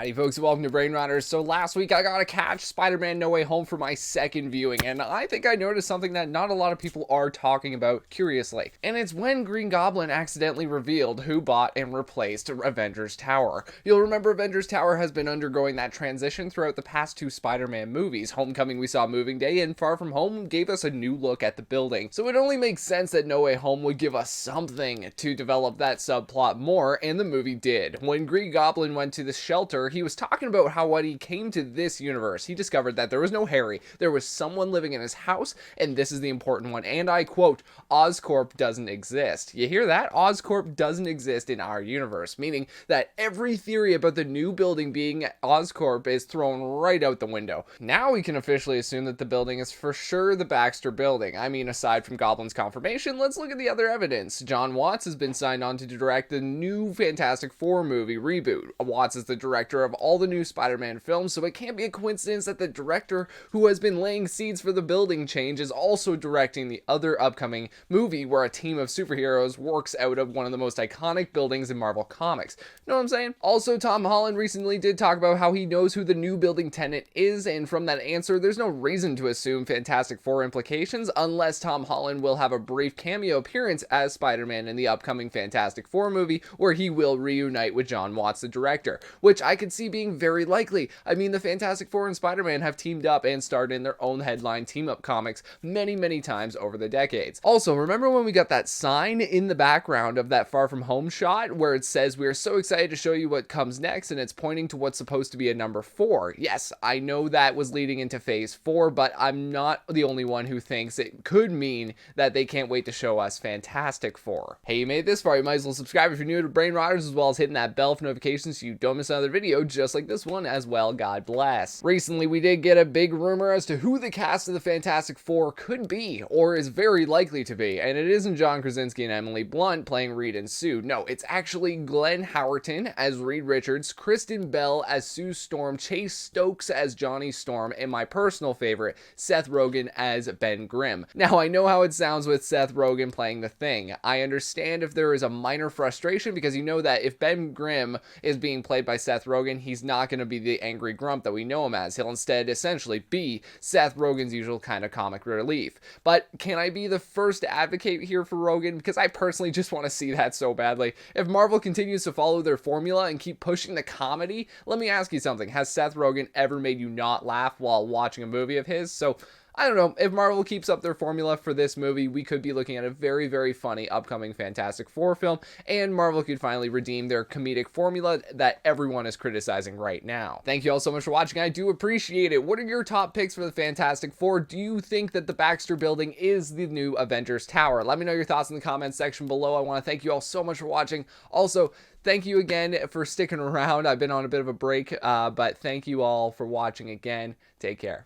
Howdy folks, welcome to Brain Rotters. So last week I got to catch Spider-Man No Way Home for my second viewing, and I think I noticed something that not a lot of people are talking about, curiously. And it's when Green Goblin accidentally revealed who bought and replaced Avengers Tower. You'll remember Avengers Tower has been undergoing that transition throughout the past two Spider-Man movies. Homecoming we saw Moving Day, and Far From Home gave us a new look at the building. So it only makes sense that No Way Home would give us something to develop that subplot more, and the movie did. When Green Goblin went to the shelter, he was talking about how when he came to this universe, he discovered that there was no Harry. There was someone living in his house, and this is the important one, and I quote, Oscorp doesn't exist. You hear that? Oscorp doesn't exist in our universe, meaning that every theory about the new building being Oscorp is thrown right out the window. Now we can officially assume that the building is for sure the Baxter building. I mean, aside from Goblin's confirmation, let's look at the other evidence. John Watts has been signed on to direct the new Fantastic Four movie reboot. Watts is the director of all the new Spider-Man films, so it can't be a coincidence that the director who has been laying seeds for the building change is also directing the other upcoming movie where a team of superheroes works out of one of the most iconic buildings in Marvel Comics. Know what I'm saying? Also, Tom Holland recently did talk about how he knows who the new building tenant is, and from that answer, there's no reason to assume Fantastic Four implications unless Tom Holland will have a brief cameo appearance as Spider-Man in the upcoming Fantastic Four movie where he will reunite with John Watts, the director, which I could see being very likely. I mean, the Fantastic Four and Spider-Man have teamed up and starred in their own headline team-up comics many times over the decades. Also, remember when we got that sign in the background of that Far From Home shot where it says, "We are so excited to show you what comes next," and it's pointing to what's supposed to be a number 4. Yes, I know that was leading into Phase 4, but I'm not the only one who thinks it could mean that they can't wait to show us Fantastic Four. Hey, you made it this far, you might as well subscribe if you're new to Brain Rotters, as well as hitting that bell for notifications so you don't miss another video just like this one as well. God bless. Recently, we did get a big rumor as to who the cast of the Fantastic Four could be, or is very likely to be, and it isn't John Krasinski and Emily Blunt playing Reed and Sue. No, it's actually Glenn Howerton as Reed Richards, Kristen Bell as Sue Storm, Chase Stokes as Johnny Storm, and my personal favorite, Seth Rogen as Ben Grimm. Now, I know how it sounds with Seth Rogen playing the Thing. I understand if there is a minor frustration because you know that if Ben Grimm is being played by Seth Rogen, he's not going to be the angry grump that we know him as. He'll instead essentially be Seth Rogen's usual kind of comic relief. But can I be the first to advocate here for Rogen? Because I personally just want to see that so badly. If Marvel continues to follow their formula and keep pushing the comedy, let me ask you something. Has Seth Rogen ever made you not laugh while watching a movie of his? So I don't know, if Marvel keeps up their formula for this movie, we could be looking at a very funny upcoming Fantastic Four film, and Marvel could finally redeem their comedic formula that everyone is criticizing right now. Thank you all so much for watching. I do appreciate it. What are your top picks for the Fantastic Four? Do you think that the Baxter building is the new Avengers Tower? Let me know your thoughts in the comments section below. I want to thank you all so much for watching. Also, thank you again for sticking around. I've been on a bit of a break, but thank you all for watching again. Take care.